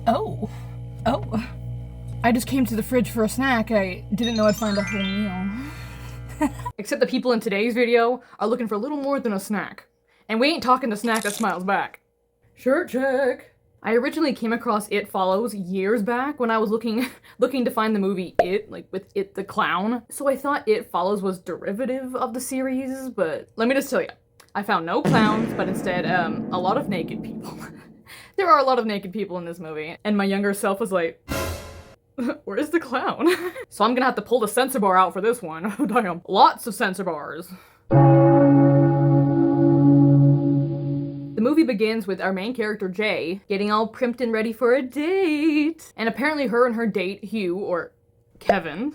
Oh. Oh. I just came to the fridge for a snack. I didn't know I'd find a whole meal. Except the people in today's video are looking for a little more than a snack. And we ain't talking the snack that smiles back. Shirt check. I originally came across It Follows years back when I was looking to find the movie It, like with It the Clown. So I thought It Follows was derivative of the series, but let me just tell you, I found no clowns, but instead, a lot of naked people. There are a lot of naked people in this movie, and my younger self was like, where's the clown? So I'm gonna have to pull the censor bar out for this one. Damn. Lots of censor bars. The movie begins with our main character, Jay, getting all primped and ready for a date. And apparently her and her date, Hugh, or Kevin,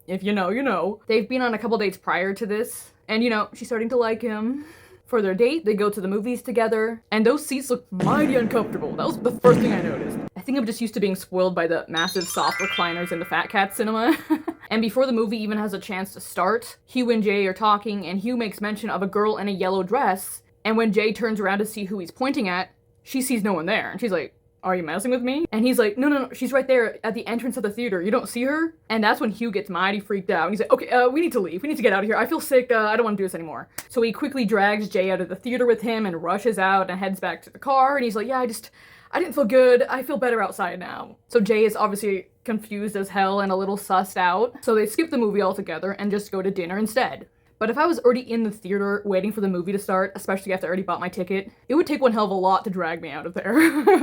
if you know, you know, they've been on a couple dates prior to this, and you know, she's starting to like him. For their date, they go to the movies together, and those seats look mighty uncomfortable. That was the first thing I noticed. I think I'm just used to being spoiled by the massive soft recliners in the Fat Cat cinema. And before the movie even has a chance to start, Hugh and Jay are talking, and Hugh makes mention of a girl in a yellow dress, and when Jay turns around to see who he's pointing at, she sees no one there, and she's like, are you messing with me? And he's like, no, she's right there at the entrance of the theater. You don't see her? And that's when Hugh gets mighty freaked out. And he's like, okay, we need to leave. We need to get out of here. I feel sick. I don't want to do this anymore. So he quickly drags Jay out of the theater with him and rushes out and heads back to the car. And he's like, yeah, I didn't feel good. I feel better outside now. So Jay is obviously confused as hell and a little sussed out. So they skip the movie altogether and just go to dinner instead. But if I was already in the theater waiting for the movie to start, especially after I already bought my ticket, it would take one hell of a lot to drag me out of there.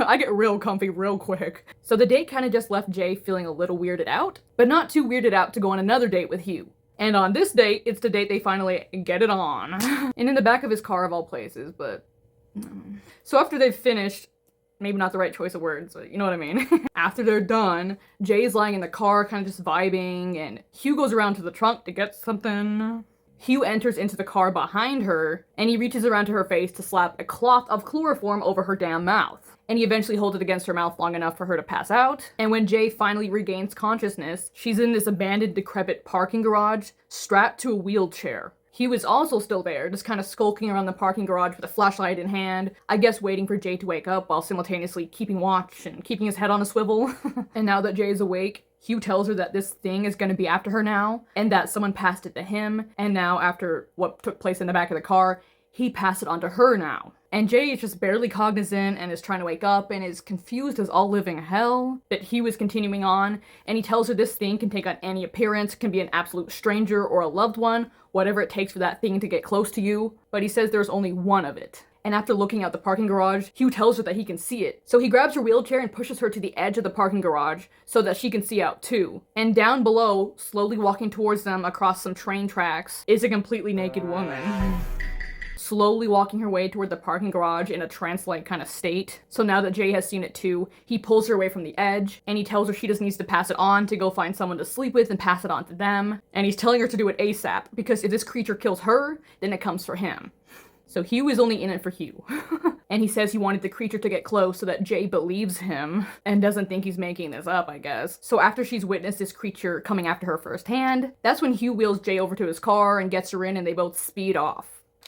I get real comfy real quick. So the date kind of just left Jay feeling a little weirded out, but not too weirded out to go on another date with Hugh. And on this date, it's the date they finally get it on. And in the back of his car of all places, but... So after they've finished, maybe not the right choice of words, but you know what I mean. After they're done, Jay's lying in the car kind of just vibing, and Hugh goes around to the trunk to get something. Hugh enters into the car behind her, and he reaches around to her face to slap a cloth of chloroform over her damn mouth. And he eventually holds it against her mouth long enough for her to pass out. And when Jay finally regains consciousness, she's in this abandoned, decrepit parking garage, strapped to a wheelchair. Hugh is also still there, just kind of skulking around the parking garage with a flashlight in hand, I guess waiting for Jay to wake up while simultaneously keeping watch and keeping his head on a swivel. And now that Jay is awake, Hugh tells her that this thing is going to be after her now, and that someone passed it to him, and now after what took place in the back of the car, he passed it on to her now. And Jay is just barely cognizant and is trying to wake up and is confused as all living hell, but Hugh is continuing on, and he tells her this thing can take on any appearance, can be an absolute stranger or a loved one, whatever it takes for that thing to get close to you, but he says there's only one of it. And after looking out the parking garage, Hugh tells her that he can see it. So he grabs her wheelchair and pushes her to the edge of the parking garage so that she can see out too. And down below, slowly walking towards them across some train tracks, is a completely naked woman. Slowly walking her way toward the parking garage in a trance-like kind of state. So now that Jay has seen it too, he pulls her away from the edge, and he tells her she just needs to pass it on to go find someone to sleep with and pass it on to them. And he's telling her to do it ASAP, because if this creature kills her, then it comes for him. So Hugh is only in it for Hugh. And he says he wanted the creature to get close so that Jay believes him and doesn't think he's making this up, I guess. So after she's witnessed this creature coming after her firsthand, that's when Hugh wheels Jay over to his car and gets her in, and they both speed off.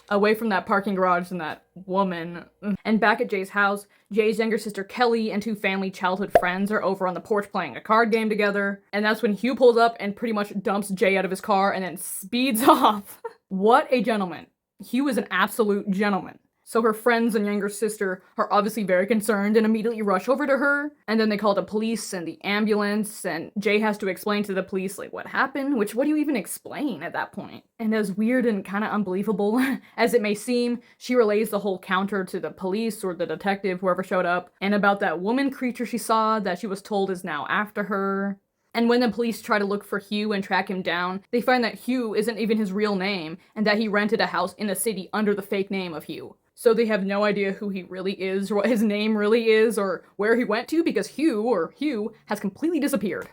Away from that parking garage and that woman. And back at Jay's house, Jay's younger sister Kelly and two family childhood friends are over on the porch playing a card game together. And that's when Hugh pulls up and pretty much dumps Jay out of his car and then speeds off. What a gentleman. Hugh is an absolute gentleman. So her friends and younger sister are obviously very concerned and immediately rush over to her. And then they call the police and the ambulance, and Jay has to explain to the police, like, what happened? Which, what do you even explain at that point? And as weird and kind of unbelievable as it may seem, she relays the whole counter to the police or the detective, whoever showed up, and about that woman creature she saw that she was told is now after her. And when the police try to look for Hugh and track him down, they find that Hugh isn't even his real name, and that he rented a house in the city under the fake name of Hugh. So they have no idea who he really is, or what his name really is, or where he went to, because Hugh has completely disappeared.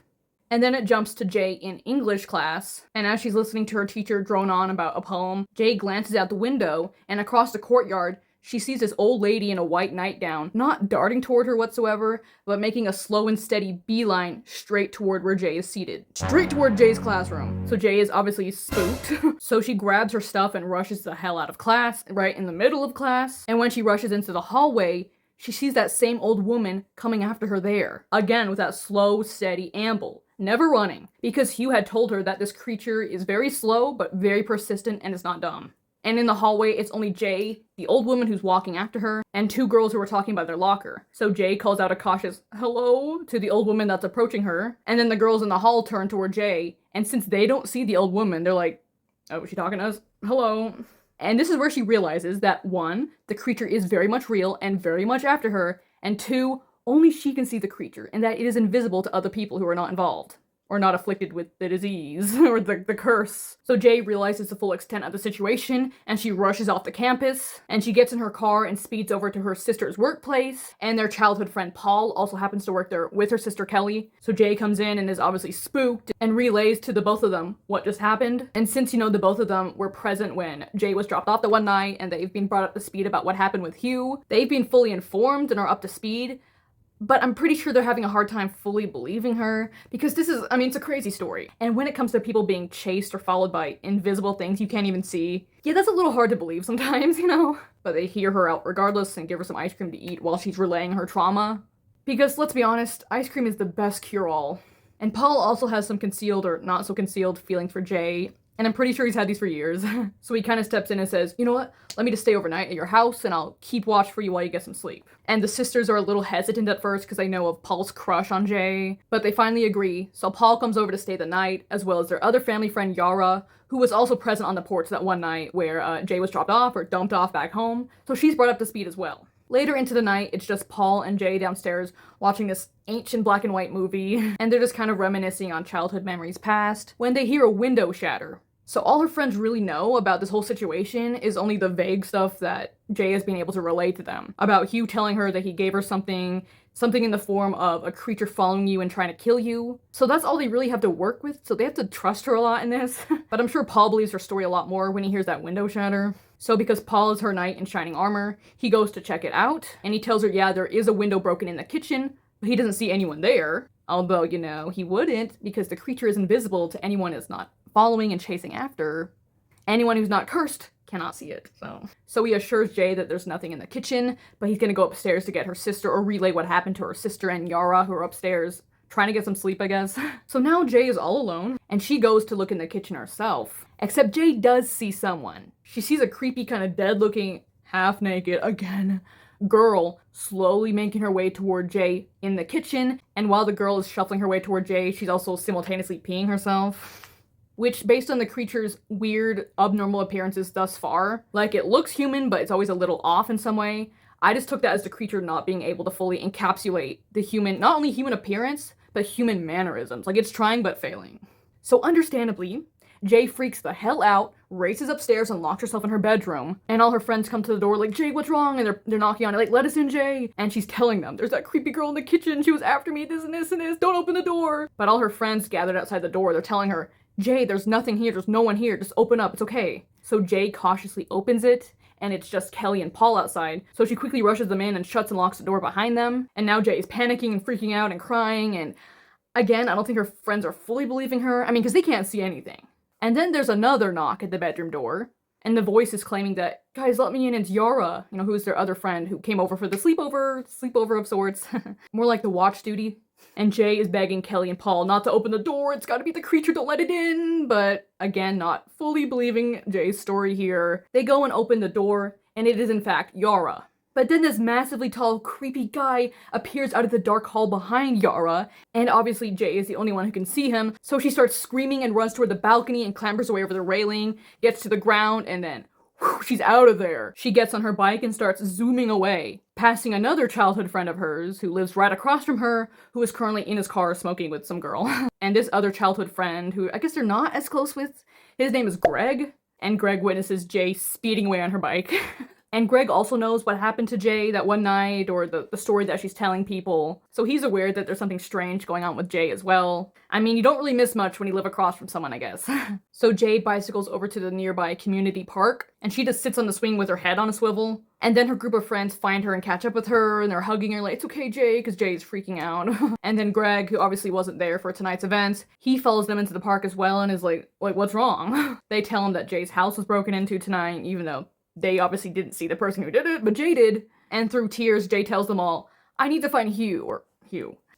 And then it jumps to Jay in English class, and as she's listening to her teacher drone on about a poem, Jay glances out the window, and across the courtyard, she sees this old lady in a white nightgown, not darting toward her whatsoever, but making a slow and steady beeline straight toward where Jay is seated. Straight toward Jay's classroom. So Jay is obviously spooked. So she grabs her stuff and rushes the hell out of class, right in the middle of class. And when she rushes into the hallway, she sees that same old woman coming after her there. Again, with that slow, steady amble. Never running. Because Hugh had told her that this creature is very slow, but very persistent and is not dumb. And in the hallway, it's only Jay, the old woman who's walking after her, and two girls who are talking by their locker. So Jay calls out a cautious hello to the old woman that's approaching her, and then the girls in the hall turn toward Jay, and since they don't see the old woman, they're like, oh, is she talking to us? Hello. And this is where she realizes that 1, the creature is very much real and very much after her, and 2, only she can see the creature, and that it is invisible to other people who are not involved. Or not afflicted with the disease, or the curse. So Jay realizes the full extent of the situation, and she rushes off the campus, and she gets in her car and speeds over to her sister's workplace, and their childhood friend Paul also happens to work there with her sister Kelly. So Jay comes in and is obviously spooked, and relays to the both of them what just happened. And since, you know, the both of them were present when Jay was dropped off the one night, and they've been brought up to speed about what happened with Hugh, they've been fully informed and are up to speed. But I'm pretty sure they're having a hard time fully believing her, because this is, I mean, it's a crazy story. And when it comes to people being chased or followed by invisible things you can't even see, yeah, that's a little hard to believe sometimes, you know? But they hear her out regardless and give her some ice cream to eat while she's relaying her trauma. Because, let's be honest, ice cream is the best cure-all. And Paul also has some concealed or not so concealed feelings for Jay, and I'm pretty sure he's had these for years. So he kind of steps in and says, you know what, let me just stay overnight at your house and I'll keep watch for you while you get some sleep. And the sisters are a little hesitant at first because they know of Paul's crush on Jay, but they finally agree. So Paul comes over to stay the night, as well as their other family friend Yara, who was also present on the porch that one night where Jay was dropped off or dumped off back home. So she's brought up to speed as well. Later into the night, it's just Paul and Jay downstairs watching this ancient black and white movie, and they're just kind of reminiscing on childhood memories past, when they hear a window shatter. So all her friends really know about this whole situation is only the vague stuff that Jay has been able to relate to them. About Hugh telling her that he gave her something in the form of a creature following you and trying to kill you. So that's all they really have to work with, so they have to trust her a lot in this. But I'm sure Paul believes her story a lot more when he hears that window shatter. So because Paul is her knight in shining armor, he goes to check it out, and he tells her, yeah, there is a window broken in the kitchen, but he doesn't see anyone there. Although, you know, he wouldn't, because the creature is invisible to anyone who's not following and chasing after. Anyone who's not cursed cannot see it, so he assures Jay that there's nothing in the kitchen, but he's gonna go upstairs to get her sister or relay what happened to her sister and Yara, who are upstairs trying to get some sleep, I guess. So now Jay is all alone, and she goes to look in the kitchen herself. Except Jay does see someone. She sees a creepy, kind of dead-looking, half-naked, again, girl slowly making her way toward Jay in the kitchen, and while the girl is shuffling her way toward Jay, she's also simultaneously peeing herself. Which, based on the creature's weird, abnormal appearances thus far, like, it looks human, but it's always a little off in some way. I just took that as the creature not being able to fully encapsulate the human, not only human appearance, but human mannerisms. Like, it's trying but failing. So understandably, Jay freaks the hell out, races upstairs and locks herself in her bedroom, and all her friends come to the door like, Jay, what's wrong? And they're knocking on it like, let us in, Jay. And she's telling them, there's that creepy girl in the kitchen, she was after me, this and this and this, don't open the door. But all her friends gathered outside the door, they're telling her, Jay, there's nothing here, there's no one here, just open up, it's okay. So Jay cautiously opens it, and it's just Kelly and Paul outside, so she quickly rushes them in and shuts and locks the door behind them, and now Jay is panicking and freaking out and crying, and again, I don't think her friends are fully believing her, because they can't see anything. And then there's another knock at the bedroom door, and the voice is claiming that, guys, let me in, it's Yara, who's their other friend who came over for the sleepover of sorts, more like the watch duty. And Jay is begging Kelly and Paul not to open the door, it's gotta be the creature, don't let it in, but again, not fully believing Jay's story here. They go and open the door, and it is in fact Yara. But then this massively tall, creepy guy appears out of the dark hall behind Yara, and obviously Jay is the only one who can see him, so she starts screaming and runs toward the balcony and clambers away over the railing, gets to the ground, and then whew, she's out of there. She gets on her bike and starts zooming away, passing another childhood friend of hers who lives right across from her, who is currently in his car smoking with some girl. And this other childhood friend, who I guess they're not as close with, his name is Greg, and Greg witnesses Jay speeding away on her bike. And Greg also knows what happened to Jay that one night, or the story that she's telling people. So he's aware that there's something strange going on with Jay as well. You don't really miss much when you live across from someone, I guess. So Jay bicycles over to the nearby community park, and she just sits on the swing with her head on a swivel. And then her group of friends find her and catch up with her, and they're hugging her like, it's okay, Jay, because Jay is freaking out. And then Greg, who obviously wasn't there for tonight's event, he follows them into the park as well and is like, what's wrong? They tell him that Jay's house was broken into tonight, even though they obviously didn't see the person who did it, but Jay did. And through tears, Jay tells them all, I need to find Hugh.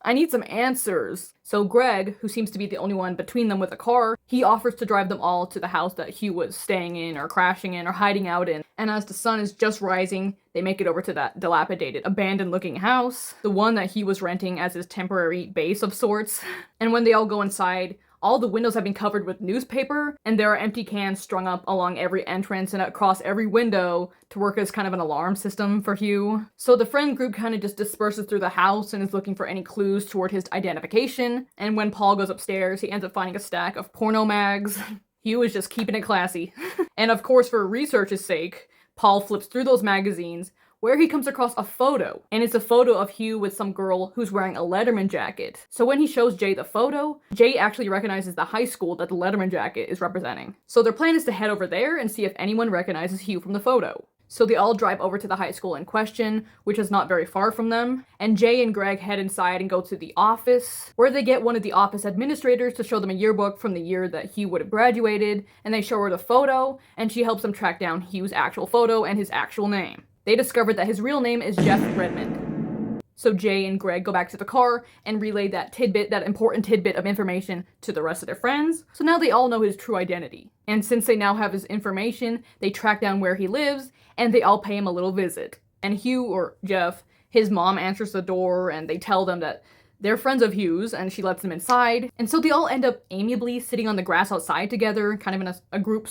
I need some answers. So Greg, who seems to be the only one between them with a car, he offers to drive them all to the house that Hugh was staying in or crashing in or hiding out in. And as the sun is just rising, they make it over to that dilapidated, abandoned-looking house, the one that he was renting as his temporary base of sorts. And when they all go inside, all the windows have been covered with newspaper, and there are empty cans strung up along every entrance and across every window to work as kind of an alarm system for Hugh. So the friend group kind of just disperses through the house and is looking for any clues toward his identification, and when Paul goes upstairs, he ends up finding a stack of porno mags. Hugh is just keeping it classy. And of course, for research's sake, Paul flips through those magazines, where he comes across a photo, and it's a photo of Hugh with some girl who's wearing a Letterman jacket. So when he shows Jay the photo, Jay actually recognizes the high school that the Letterman jacket is representing. So their plan is to head over there and see if anyone recognizes Hugh from the photo. So they all drive over to the high school in question, which is not very far from them, and Jay and Greg head inside and go to the office, where they get one of the office administrators to show them a yearbook from the year that Hugh would have graduated, and they show her the photo, and she helps them track down Hugh's actual photo and his actual name. They discovered that his real name is Jeff Redmond. So Jay and Greg go back to the car and relay that important tidbit of information to the rest of their friends. So now they all know his true identity. And since they now have his information, they track down where he lives, and they all pay him a little visit. And Hugh, or Jeff, his mom answers the door, and they tell them that they're friends of Hugh's, and she lets them inside. And so they all end up amiably sitting on the grass outside together, kind of in a group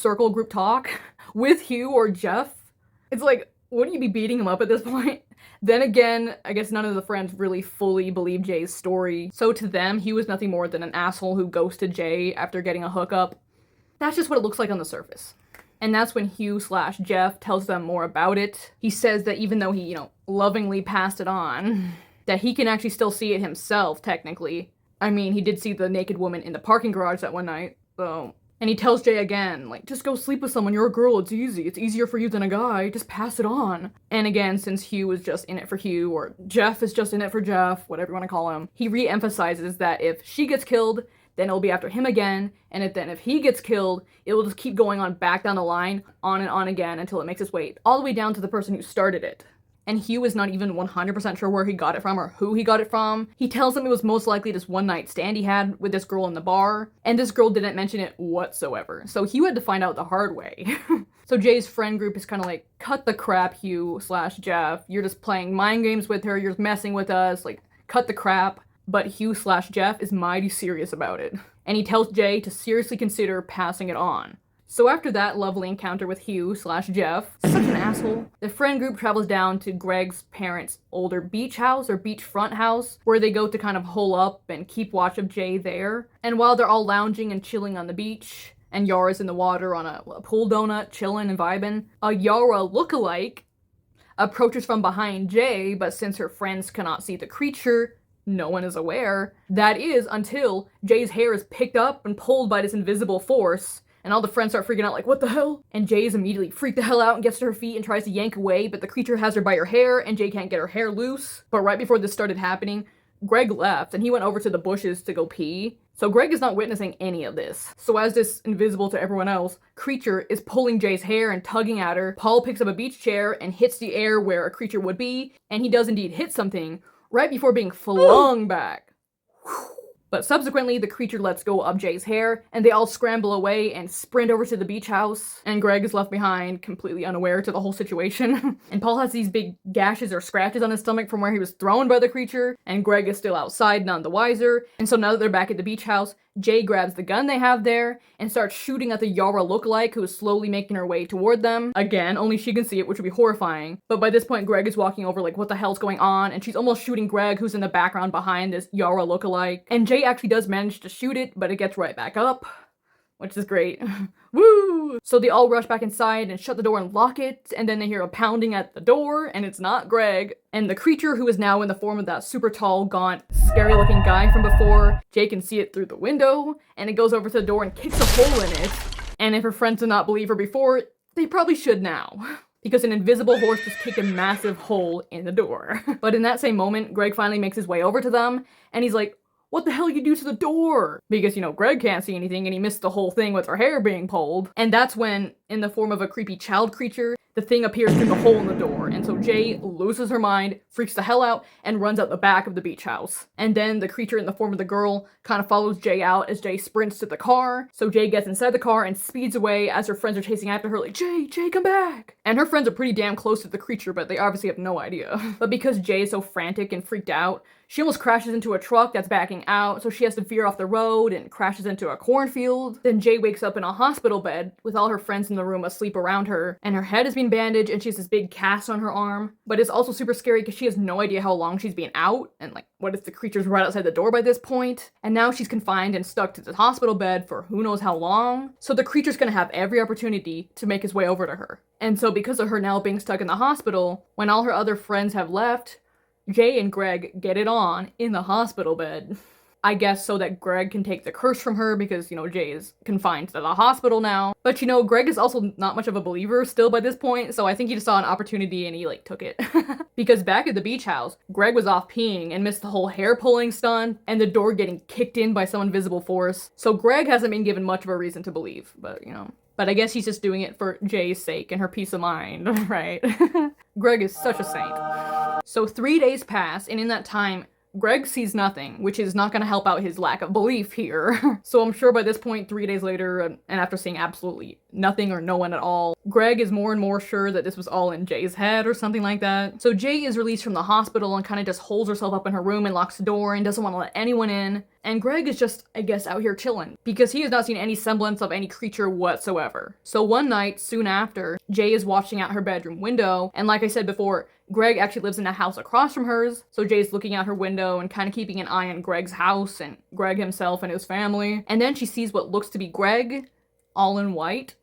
talk, with Hugh or Jeff. It's like, wouldn't you be beating him up at this point? Then again, I guess none of the friends really fully believe Jay's story. So to them, Hugh was nothing more than an asshole who ghosted Jay after getting a hookup. That's just what it looks like on the surface. And that's when Hugh/Jeff tells them more about it. He says that even though he, lovingly passed it on, that he can actually still see it himself, technically. I mean, he did see the naked woman in the parking garage that one night, so... And he tells Jay again, just go sleep with someone, you're a girl, it's easy, it's easier for you than a guy, just pass it on. And again, since Hugh is just in it for Hugh, or Jeff is just in it for Jeff, whatever you want to call him, he re-emphasizes that if she gets killed, then it'll be after him again, and if he gets killed, it will just keep going on back down the line, on and on again, until it makes its way all the way down to the person who started it. And Hugh is not even 100% sure where he got it from or who he got it from. He tells him it was most likely this one night stand he had with this girl in the bar, and this girl didn't mention it whatsoever. So Hugh had to find out the hard way. So Jay's friend group is kind of like, cut the crap, Hugh/Jeff. You're just playing mind games with her, you're just messing with us, cut the crap. But Hugh/Jeff is mighty serious about it. And he tells Jay to seriously consider passing it on. So after that lovely encounter with Hugh/Jeff, such an asshole, the friend group travels down to Greg's parents' older beach house or beachfront house, where they go to kind of hole up and keep watch of Jay there. And while they're all lounging and chilling on the beach, and Yara's in the water on a pool donut, chilling and vibing, a Yara lookalike approaches from behind Jay, but since her friends cannot see the creature, no one is aware. That is until Jay's hair is picked up and pulled by this invisible force, and all the friends start freaking out what the hell? And Jay's immediately freaked the hell out and gets to her feet and tries to yank away, but the creature has her by her hair and Jay can't get her hair loose. But right before this started happening, Greg left and he went over to the bushes to go pee. So Greg is not witnessing any of this. So as this invisible to everyone else creature is pulling Jay's hair and tugging at her, Paul picks up a beach chair and hits the air where a creature would be, and he does indeed hit something right before being flung back. But subsequently, the creature lets go of Jay's hair, and they all scramble away and sprint over to the beach house, and Greg is left behind, completely unaware to the whole situation. And Paul has these big gashes or scratches on his stomach from where he was thrown by the creature, and Greg is still outside, none the wiser. And so now that they're back at the beach house, Jay grabs the gun they have there and starts shooting at the Yara lookalike who is slowly making her way toward them. Again, only she can see it, which would be horrifying. But by this point, Greg is walking over what the hell's going on? And she's almost shooting Greg, who's in the background behind this Yara lookalike. And Jay actually does manage to shoot it, but it gets right back up, which is great. Woo! So they all rush back inside and shut the door and lock it, and then they hear a pounding at the door, and it's not Greg. And the creature, who is now in the form of that super tall, gaunt, scary-looking guy from before, Jay can see it through the window, and it goes over to the door and kicks a hole in it. And if her friends did not believe her before, they probably should now, because an invisible horse just kicked a massive hole in the door. But in that same moment, Greg finally makes his way over to them, and he's like, "What the hell you do to the door?" Because, Greg can't see anything and he missed the whole thing with her hair being pulled. And that's when, in the form of a creepy child creature, the thing appears through the hole in the door, and so Jay loses her mind, freaks the hell out, and runs out the back of the beach house. And then the creature in the form of the girl kind of follows Jay out as Jay sprints to the car. So Jay gets inside the car and speeds away as her friends are chasing after her like, Jay, come back! And her friends are pretty damn close to the creature, but they obviously have no idea. But because Jay is so frantic and freaked out, she almost crashes into a truck that's backing out, so she has to veer off the road and crashes into a cornfield. Then Jay wakes up in a hospital bed with all her friends in the room asleep around her, and her head is being bandaged and she has this big cast on her arm. But it's also super scary because she has no idea how long she's been out, and like, what if the creature's right outside the door by this point? And now she's confined and stuck to the hospital bed for who knows how long. So the creature's gonna have every opportunity to make his way over to her. And so because of her now being stuck in the hospital, when all her other friends have left, Jay and Greg get it on in the hospital bed. I guess so that Greg can take the curse from her because, Jay is confined to the hospital now. But, Greg is also not much of a believer still by this point, so I think he just saw an opportunity and he, took it. Because back at the beach house, Greg was off peeing and missed the whole hair pulling stunt and the door getting kicked in by some invisible force. So Greg hasn't been given much of a reason to believe, but, But I guess he's just doing it for Jay's sake and her peace of mind, right? Greg is such a saint. So 3 days pass, and in that time, Greg sees nothing, which is not going to help out his lack of belief here. So I'm sure by this point, 3 days later, and after seeing absolutely nothing or no one at all, Greg is more and more sure that this was all in Jay's head or something like that. So Jay is released from the hospital and kind of just holds herself up in her room and locks the door and doesn't want to let anyone in. And Greg is just, I guess, out here chilling, because he has not seen any semblance of any creature whatsoever. So one night, soon after, Jay is watching out her bedroom window, and like I said before, Greg actually lives in a house across from hers, so Jay's looking out her window and kind of keeping an eye on Greg's house and Greg himself and his family. And then she sees what looks to be Greg, all in white,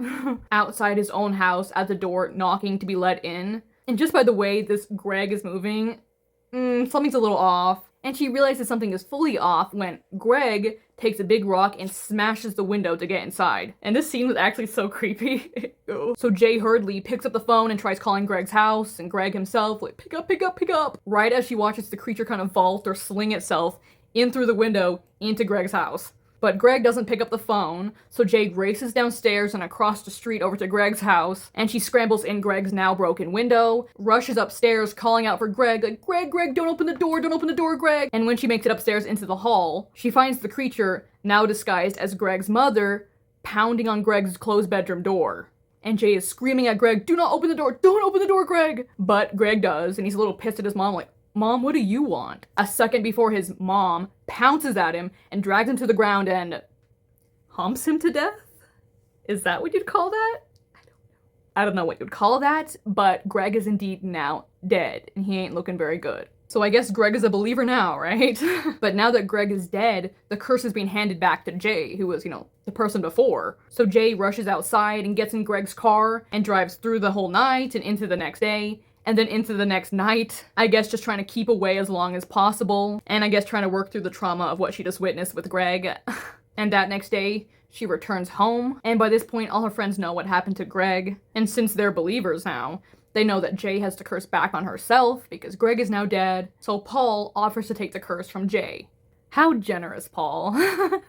outside his own house at the door, knocking to be let in. And just by the way this Greg is moving, something's a little off. And she realizes something is fully off when Greg takes a big rock and smashes the window to get inside. And this scene was actually so creepy. So Jay hurriedly picks up the phone and tries calling Greg's house, and Greg himself, pick up, right as she watches the creature kind of vault or sling itself in through the window into Greg's house. But Greg doesn't pick up the phone, so Jay races downstairs and across the street over to Greg's house, and she scrambles in Greg's now broken window, rushes upstairs calling out for Greg, Greg, don't open the door, Greg! And when she makes it upstairs into the hall, she finds the creature, now disguised as Greg's mother, pounding on Greg's closed bedroom door. And Jay is screaming at Greg, don't open the door, Greg! But Greg does, and he's a little pissed at his mom, Mom, what do you want? A second before his mom pounces at him and drags him to the ground and humps him to death? Is that what you'd call that? I don't know what you'd call that, but Greg is indeed now dead, and he ain't looking very good. So I guess Greg is a believer now, right? But now that Greg is dead, the curse is being handed back to Jay, who was, the person before. So Jay rushes outside and gets in Greg's car and drives through the whole night and into the next day. And then into the next night, I guess just trying to keep away as long as possible, and I guess trying to work through the trauma of what she just witnessed with Greg. And that next day, she returns home, and by this point, all her friends know what happened to Greg. And since they're believers now, they know that Jay has to curse back on herself because Greg is now dead, so Paul offers to take the curse from Jay. How generous, Paul.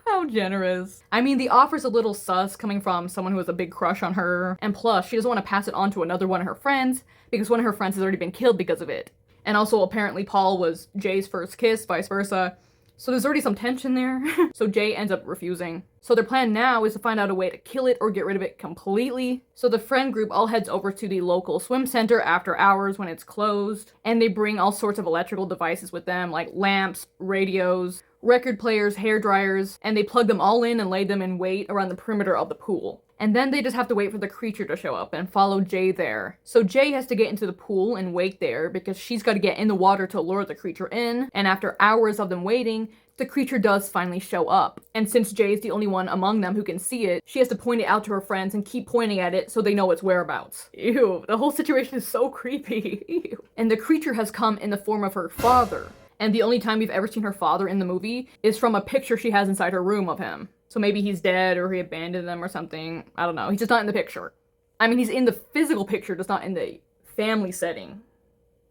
How generous. I mean, the offer's a little sus coming from someone who has a big crush on her, and plus, she doesn't want to pass it on to another one of her friends, because one of her friends has already been killed because of it. And also, apparently, Paul was Jay's first kiss, vice versa. So there's already some tension there. So Jay ends up refusing. So their plan now is to find out a way to kill it or get rid of it completely. So the friend group all heads over to the local swim center after hours when it's closed. And they bring all sorts of electrical devices with them, like lamps, radios, record players, hair dryers, and they plug them all in and lay them in wait around the perimeter of the pool. And then they just have to wait for the creature to show up and follow Jay there. So Jay has to get into the pool and wait there because she's got to get in the water to lure the creature in. And after hours of them waiting, the creature does finally show up. And since Jay is the only one among them who can see it, she has to point it out to her friends and keep pointing at it so they know its whereabouts. Ew, the whole situation is so creepy. Ew. And the creature has come in the form of her father. And the only time we've ever seen her father in the movie is from a picture she has inside her room of him. So maybe he's dead or he abandoned them or something. I don't know. He's just not in the picture. I mean, he's in the physical picture, just not in the family setting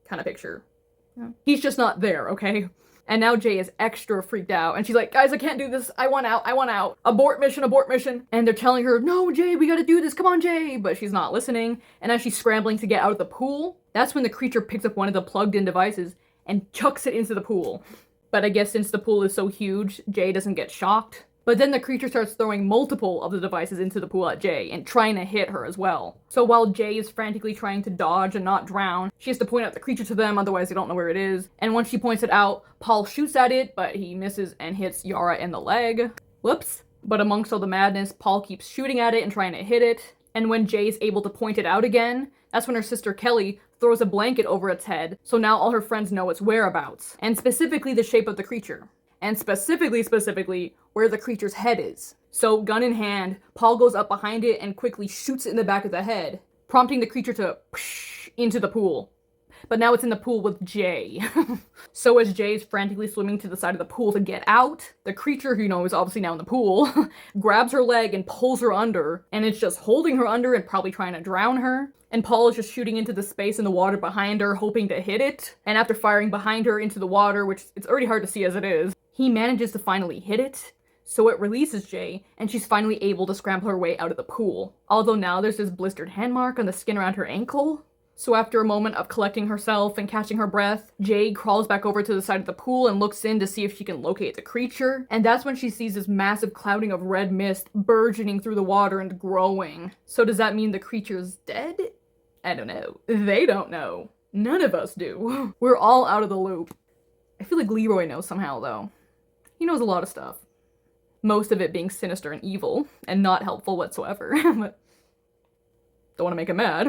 kind of picture. Yeah. He's just not there, okay? And now Jay is extra freaked out, and she's like, guys, I can't do this. I want out. I want out. Abort mission, abort mission. And they're telling her, no, Jay, we gotta do this. Come on, Jay. But she's not listening. And as she's scrambling to get out of the pool, that's when the creature picks up one of the plugged-in devices and chucks it into the pool. But I guess since the pool is so huge, Jay doesn't get shocked. But then the creature starts throwing multiple of the devices into the pool at Jay and trying to hit her as well. So while Jay is frantically trying to dodge and not drown, she has to point out the creature to them, otherwise they don't know where it is. And once she points it out, Paul shoots at it, but he misses and hits Yara in the leg. Whoops. But amongst all the madness, Paul keeps shooting at it and trying to hit it. And when Jay's able to point it out again, that's when her sister Kelly throws a blanket over its head, so now all her friends know its whereabouts, and specifically the shape of the creature. And specifically, where the creature's head is. So, gun in hand, Paul goes up behind it and quickly shoots it in the back of the head, prompting the creature to psh into the pool. But now it's in the pool with Jay. So as Jay's frantically swimming to the side of the pool to get out, the creature, who you know is obviously now in the pool, grabs her leg and pulls her under, and it's just holding her under and probably trying to drown her. And Paul is just shooting into the space in the water behind her, hoping to hit it. And after firing behind her into the water, which it's already hard to see as it is, he manages to finally hit it. So it releases Jay, and she's finally able to scramble her way out of the pool. Although now there's this blistered hand mark on the skin around her ankle. So after a moment of collecting herself and catching her breath, Jay crawls back over to the side of the pool and looks in to see if she can locate the creature. And that's when she sees this massive clouding of red mist burgeoning through the water and growing. So does that mean the creature's dead? I don't know. They don't know. None of us do. We're all out of the loop. I feel like Leroy knows somehow, though. He knows a lot of stuff. Most of it being sinister and evil, and not helpful whatsoever. But don't want to make him mad.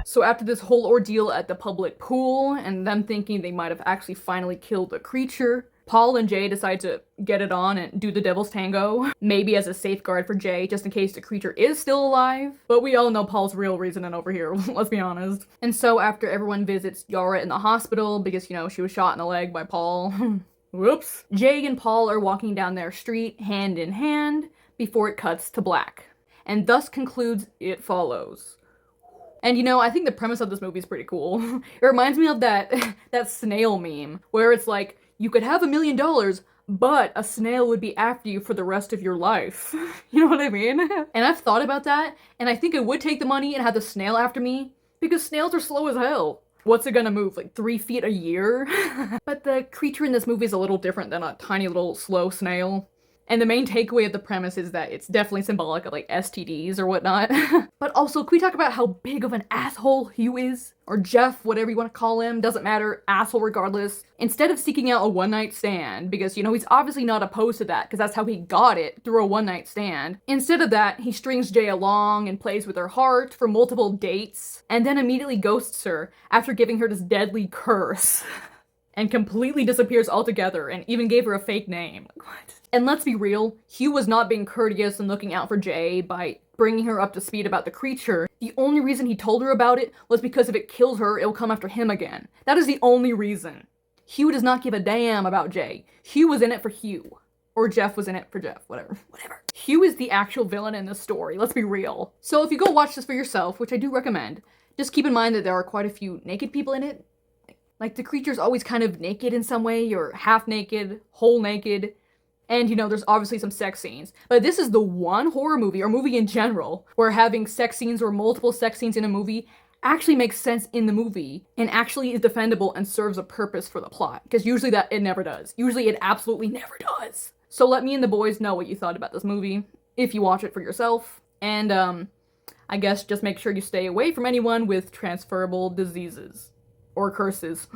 So after this whole ordeal at the public pool, and them thinking they might have actually finally killed the creature, Paul and Jay decide to get it on and do the devil's tango, maybe as a safeguard for Jay, just in case the creature is still alive. But we all know Paul's real reasoning over here, let's be honest. And so after everyone visits Yara in the hospital, because, you know, she was shot in the leg by Paul, whoops, Jay and Paul are walking down their street hand in hand before it cuts to black. And thus concludes It Follows. And you know, I think the premise of this movie is pretty cool. It reminds me of that snail meme, where it's like, you could have $1 million, but a snail would be after you for the rest of your life. You know what I mean? And I've thought about that, and I think I would take the money and have the snail after me, because snails are slow as hell. What's it gonna move, like 3 feet a year? But the creature in this movie is a little different than a tiny little slow snail. And the main takeaway of the premise is that it's definitely symbolic of like STDs or whatnot. But also, can we talk about how big of an asshole Hugh is? Or Jeff, whatever you want to call him, doesn't matter, asshole regardless. Instead of seeking out a one-night stand, because, you know, he's obviously not opposed to that, because that's how he got it, through a one-night stand. Instead of that, he strings Jay along and plays with her heart for multiple dates, and then immediately ghosts her after giving her this deadly curse. And completely disappears altogether, and even gave her a fake name. What? And let's be real, Hugh was not being courteous and looking out for Jay by bringing her up to speed about the creature. The only reason he told her about it was because if it kills her, it'll come after him again. That is the only reason. Hugh does not give a damn about Jay. Hugh was in it for Hugh. Or Jeff was in it for Jeff, whatever. Hugh is the actual villain in this story, let's be real. So if you go watch this for yourself, which I do recommend, just keep in mind that there are quite a few naked people in it. Like, the creature's always kind of naked in some way, or half naked, whole naked. And, you know, there's obviously some sex scenes. But this is the one horror movie, or movie in general, where having sex scenes or multiple sex scenes in a movie actually makes sense in the movie, and actually is defendable and serves a purpose for the plot. Because usually it never does. Usually it absolutely never does. So let me and the boys know what you thought about this movie, if you watch it for yourself. And, I guess just make sure you stay away from anyone with transferable diseases. Or curses.